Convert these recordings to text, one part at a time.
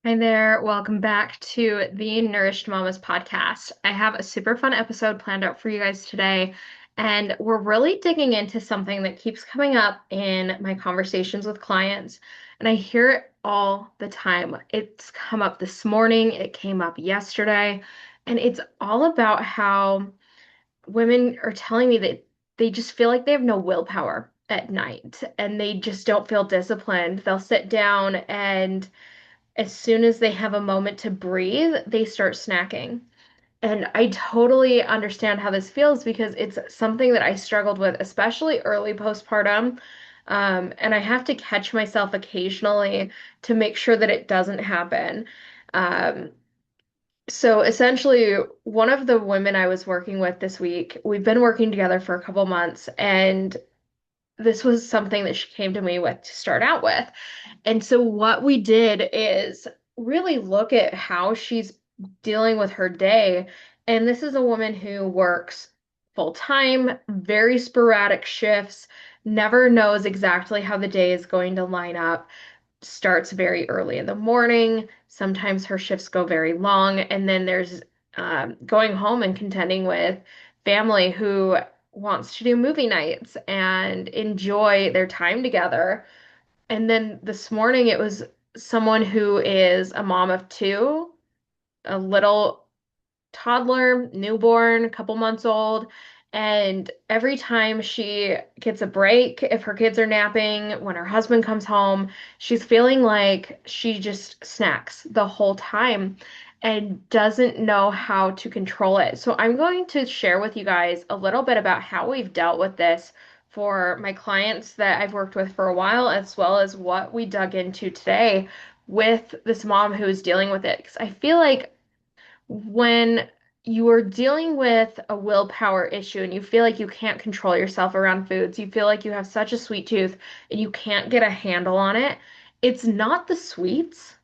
Hi there. Welcome back to the Nourished Mamas podcast. I have a super fun episode planned out for you guys today, and we're really digging into something that keeps coming up in my conversations with clients, and I hear it all the time. It's come up this morning, it came up yesterday, and it's all about how women are telling me that they just feel like they have no willpower at night and they just don't feel disciplined. They'll sit down and as soon as they have a moment to breathe, they start snacking. And I totally understand how this feels because it's something that I struggled with, especially early postpartum. And I have to catch myself occasionally to make sure that it doesn't happen. Um, so essentially, one of the women I was working with this week, we've been working together for a couple months, and this was something that she came to me with to start out with. And so what we did is really look at how she's dealing with her day. And this is a woman who works full time, very sporadic shifts, never knows exactly how the day is going to line up, starts very early in the morning. Sometimes her shifts go very long. And then there's going home and contending with family who wants to do movie nights and enjoy their time together. And then this morning it was someone who is a mom of two, a little toddler, newborn, a couple months old. And every time she gets a break, if her kids are napping, when her husband comes home, she's feeling like she just snacks the whole time and doesn't know how to control it. So I'm going to share with you guys a little bit about how we've dealt with this for my clients that I've worked with for a while, as well as what we dug into today with this mom who is dealing with it. Because I feel like when you are dealing with a willpower issue and you feel like you can't control yourself around foods, you feel like you have such a sweet tooth and you can't get a handle on it, it's not the sweets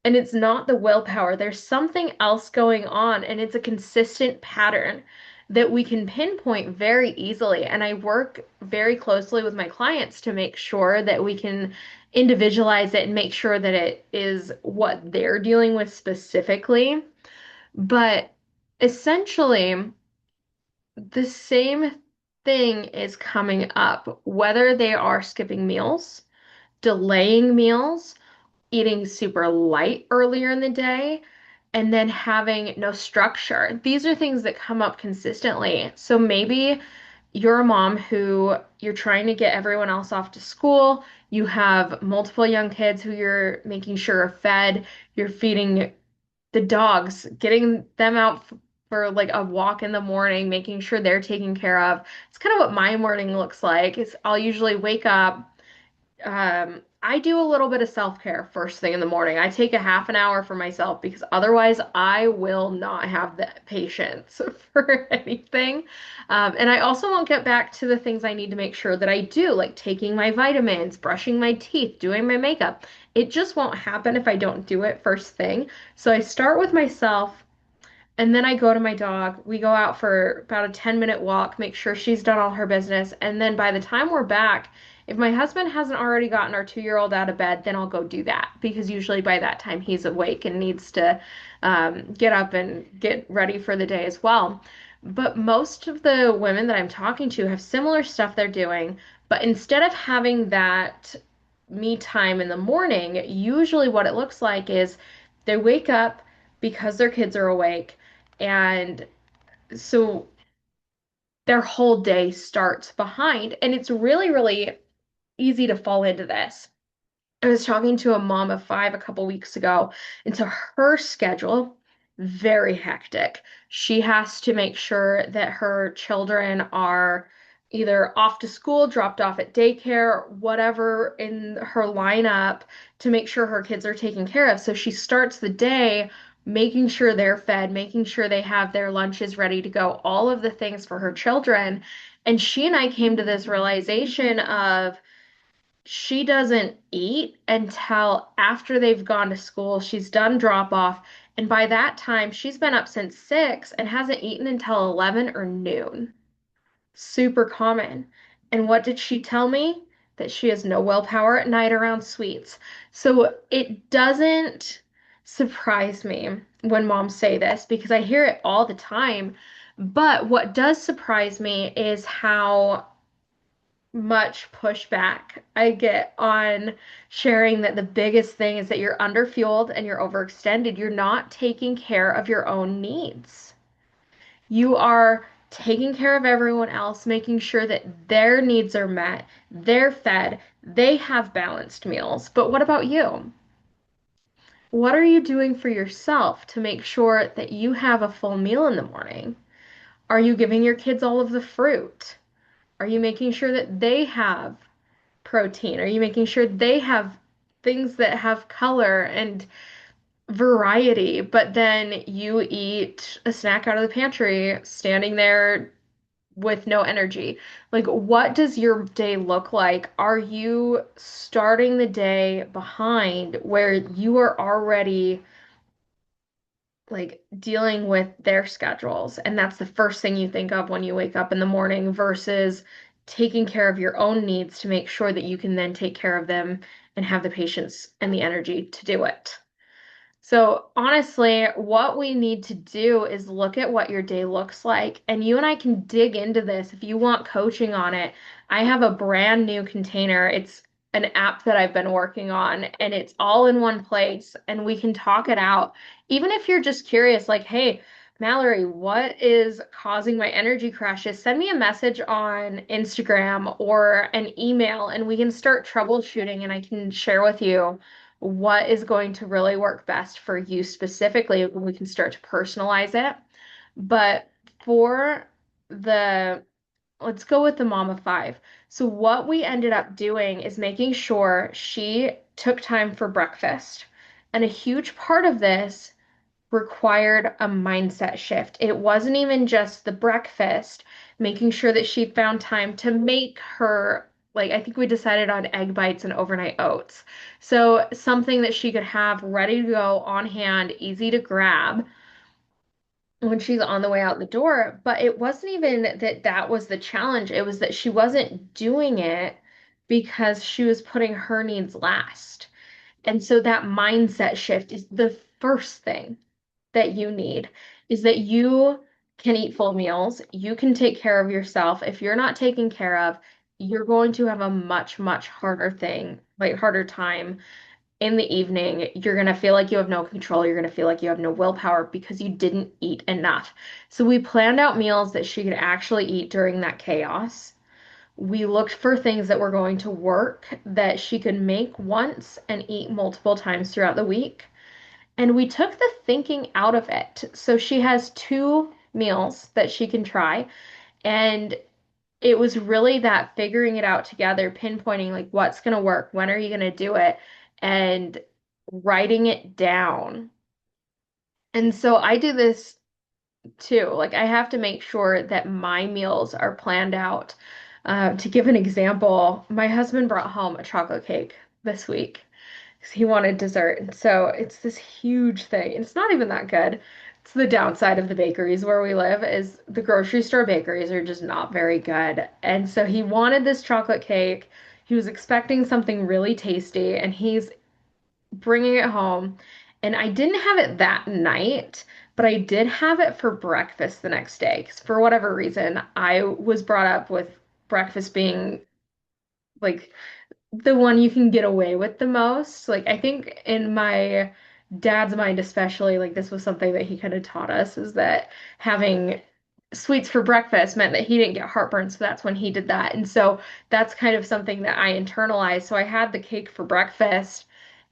and it's not the willpower. There's something else going on, and it's a consistent pattern that we can pinpoint very easily. And I work very closely with my clients to make sure that we can individualize it and make sure that it is what they're dealing with specifically. But essentially, the same thing is coming up, whether they are skipping meals, delaying meals, eating super light earlier in the day, and then having no structure. These are things that come up consistently. So maybe you're a mom who you're trying to get everyone else off to school. You have multiple young kids who you're making sure are fed. You're feeding the dogs, getting them out for like a walk in the morning, making sure they're taken care of. It's kind of what my morning looks like. Is I'll usually wake up. I do a little bit of self-care first thing in the morning. I take a half an hour for myself because otherwise I will not have the patience for anything. And I also won't get back to the things I need to make sure that I do, like taking my vitamins, brushing my teeth, doing my makeup. It just won't happen if I don't do it first thing. So I start with myself. And then I go to my dog. We go out for about a 10-minute walk, make sure she's done all her business. And then by the time we're back, if my husband hasn't already gotten our 2-year-old out of bed, then I'll go do that because usually by that time he's awake and needs to get up and get ready for the day as well. But most of the women that I'm talking to have similar stuff they're doing, but instead of having that me time in the morning, usually what it looks like is they wake up because their kids are awake and so their whole day starts behind. And it's really, really easy to fall into this. I was talking to a mom of five a couple weeks ago, and so her schedule, very hectic. She has to make sure that her children are either off to school, dropped off at daycare, whatever in her lineup to make sure her kids are taken care of. So she starts the day making sure they're fed, making sure they have their lunches ready to go, all of the things for her children. And she and I came to this realization of she doesn't eat until after they've gone to school. She's done drop off. And by that time, she's been up since 6 and hasn't eaten until 11 or noon. Super common. And what did she tell me? That she has no willpower at night around sweets. So it doesn't surprise me when moms say this because I hear it all the time. But what does surprise me is how much pushback I get on sharing that the biggest thing is that you're underfueled and you're overextended. You're not taking care of your own needs. You are taking care of everyone else, making sure that their needs are met, they're fed, they have balanced meals. But what about you? What are you doing for yourself to make sure that you have a full meal in the morning? Are you giving your kids all of the fruit? Are you making sure that they have protein? Are you making sure they have things that have color and variety, but then you eat a snack out of the pantry, standing there with no energy? Like, what does your day look like? Are you starting the day behind where you are already like dealing with their schedules? And that's the first thing you think of when you wake up in the morning versus taking care of your own needs to make sure that you can then take care of them and have the patience and the energy to do it. So, honestly, what we need to do is look at what your day looks like. And you and I can dig into this if you want coaching on it. I have a brand new container. It's an app that I've been working on, and it's all in one place, and we can talk it out. Even if you're just curious, like, hey, Mallory, what is causing my energy crashes? Send me a message on Instagram or an email, and we can start troubleshooting, and I can share with you what is going to really work best for you specifically when we can start to personalize it. But for the, let's go with the mom of five. So, what we ended up doing is making sure she took time for breakfast. And a huge part of this required a mindset shift. It wasn't even just the breakfast, making sure that she found time to make her, like, I think we decided on egg bites and overnight oats. So, something that she could have ready to go on hand, easy to grab when she's on the way out the door. But it wasn't even that that was the challenge, it was that she wasn't doing it because she was putting her needs last. And so, that mindset shift is the first thing that you need is that you can eat full meals. You can take care of yourself. If you're not taken care of, you're going to have a much, much harder thing, like harder time in the evening. You're going to feel like you have no control. You're going to feel like you have no willpower because you didn't eat enough. So we planned out meals that she could actually eat during that chaos. We looked for things that were going to work that she could make once and eat multiple times throughout the week. And we took the thinking out of it. So she has two meals that she can try. And it was really that figuring it out together, pinpointing like what's going to work, when are you going to do it, and writing it down. And so I do this too. Like I have to make sure that my meals are planned out. To give an example, my husband brought home a chocolate cake this week. 'Cause he wanted dessert. So it's this huge thing. It's not even that good. It's the downside of the bakeries where we live is the grocery store bakeries are just not very good. And so he wanted this chocolate cake. He was expecting something really tasty and he's bringing it home. And I didn't have it that night, but I did have it for breakfast the next day. Because for whatever reason, I was brought up with breakfast being like the one you can get away with the most. Like I think in my dad's mind especially, like this was something that he kind of taught us is that having sweets for breakfast meant that he didn't get heartburn, so that's when he did that. And so that's kind of something that I internalized. So I had the cake for breakfast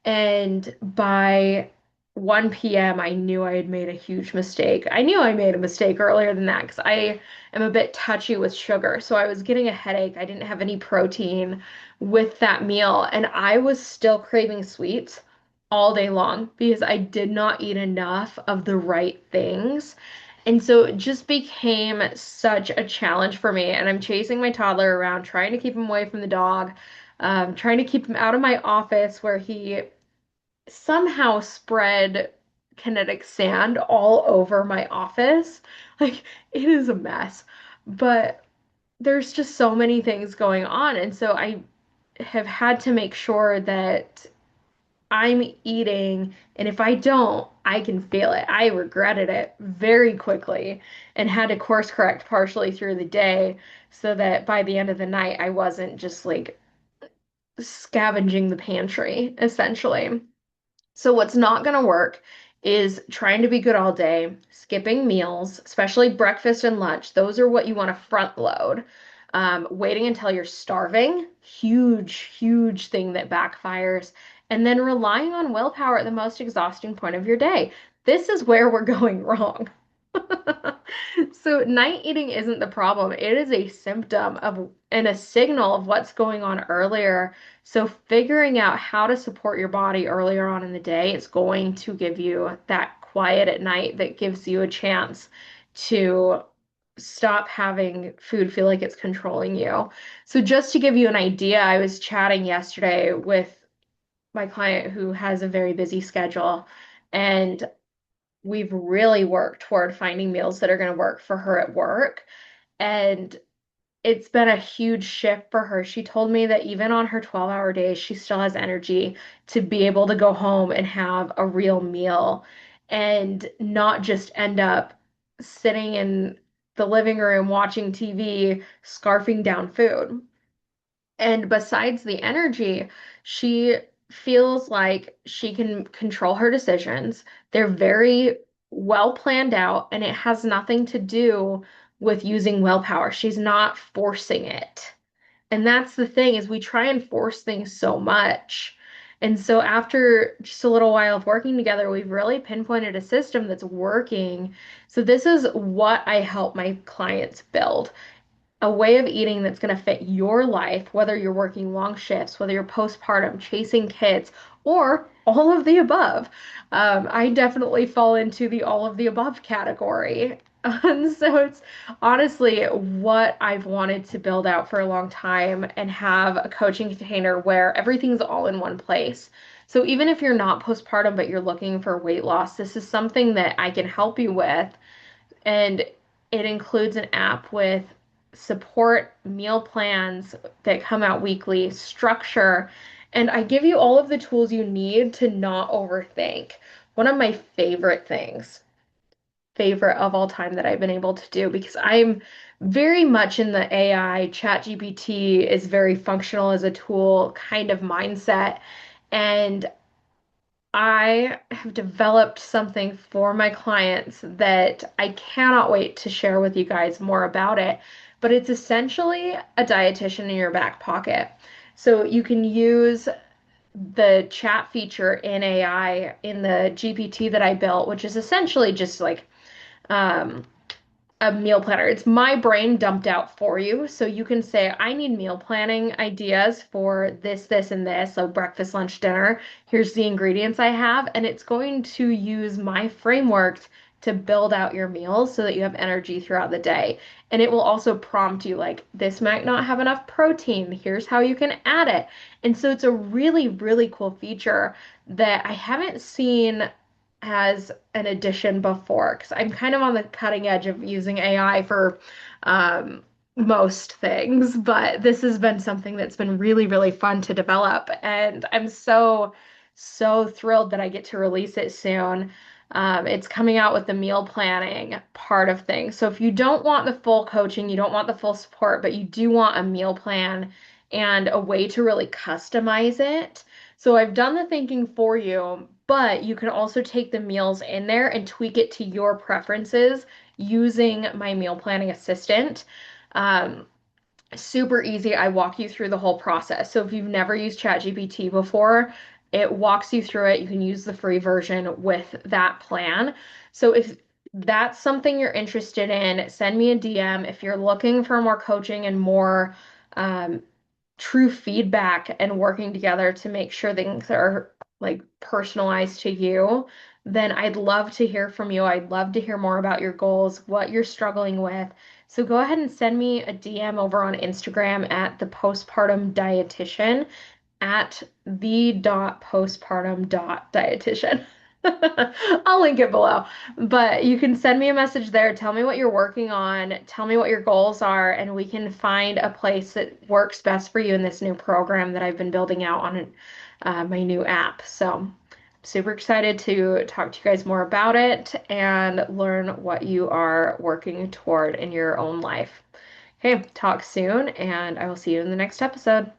and by 1 p.m. I knew I had made a huge mistake. I knew I made a mistake earlier than that because I am a bit touchy with sugar. So I was getting a headache. I didn't have any protein with that meal, and I was still craving sweets all day long because I did not eat enough of the right things. And so it just became such a challenge for me. And I'm chasing my toddler around, trying to keep him away from the dog, trying to keep him out of my office where he somehow spread kinetic sand all over my office. Like it is a mess. But there's just so many things going on. And so I have had to make sure that I'm eating, and if I don't, I can feel it. I regretted it very quickly and had to course correct partially through the day so that by the end of the night, I wasn't just like scavenging the pantry, essentially. So what's not going to work is trying to be good all day, skipping meals, especially breakfast and lunch. Those are what you want to front load. Waiting until you're starving, huge, huge thing that backfires. And then relying on willpower at the most exhausting point of your day. This is where we're going wrong. So night eating isn't the problem. It is a symptom of and a signal of what's going on earlier. So figuring out how to support your body earlier on in the day is going to give you that quiet at night that gives you a chance to stop having food feel like it's controlling you. So just to give you an idea, I was chatting yesterday with my client who has a very busy schedule, and we've really worked toward finding meals that are going to work for her at work. And it's been a huge shift for her. She told me that even on her 12-hour days, she still has energy to be able to go home and have a real meal and not just end up sitting in the living room watching TV, scarfing down food. And besides the energy, she feels like she can control her decisions. They're very well planned out, and it has nothing to do with using willpower. She's not forcing it. And that's the thing is we try and force things so much. And so after just a little while of working together, we've really pinpointed a system that's working. So this is what I help my clients build a way of eating that's going to fit your life, whether you're working long shifts, whether you're postpartum, chasing kids, or all of the above. I definitely fall into the all of the above category. And so it's honestly what I've wanted to build out for a long time and have a coaching container where everything's all in one place. So even if you're not postpartum, but you're looking for weight loss, this is something that I can help you with, and it includes an app with support meal plans that come out weekly, structure, and I give you all of the tools you need to not overthink. One of my favorite things, favorite of all time that I've been able to do because I'm very much in the AI, ChatGPT is very functional as a tool kind of mindset. And I have developed something for my clients that I cannot wait to share with you guys more about it. But it's essentially a dietitian in your back pocket. So you can use the chat feature in AI in the GPT that I built, which is essentially just like um, a meal planner. It's my brain dumped out for you. So you can say, I need meal planning ideas for this, this, and this. So breakfast, lunch, dinner. Here's the ingredients I have. And it's going to use my framework to build out your meals so that you have energy throughout the day. And it will also prompt you like, this might not have enough protein. Here's how you can add it. And so it's a really, really cool feature that I haven't seen as an addition before because I'm kind of on the cutting edge of using AI for um, most things, but this has been something that's been really, really fun to develop. And I'm so, so thrilled that I get to release it soon. It's coming out with the meal planning part of things. So if you don't want the full coaching, you don't want the full support, but you do want a meal plan and a way to really customize it. So I've done the thinking for you, but you can also take the meals in there and tweak it to your preferences using my meal planning assistant. Um, Super easy. I walk you through the whole process. So if you've never used ChatGPT before, it walks you through it. You can use the free version with that plan. So if that's something you're interested in, send me a DM. If you're looking for more coaching and more um, true feedback and working together to make sure things are like personalized to you, then I'd love to hear from you. I'd love to hear more about your goals, what you're struggling with. So go ahead and send me a DM over on Instagram at the postpartum dietitian at the.postpartum.dietitian. I'll link it below. But you can send me a message there. Tell me what you're working on. Tell me what your goals are, and we can find a place that works best for you in this new program that I've been building out on my new app. So super excited to talk to you guys more about it and learn what you are working toward in your own life. Okay, talk soon, and I will see you in the next episode.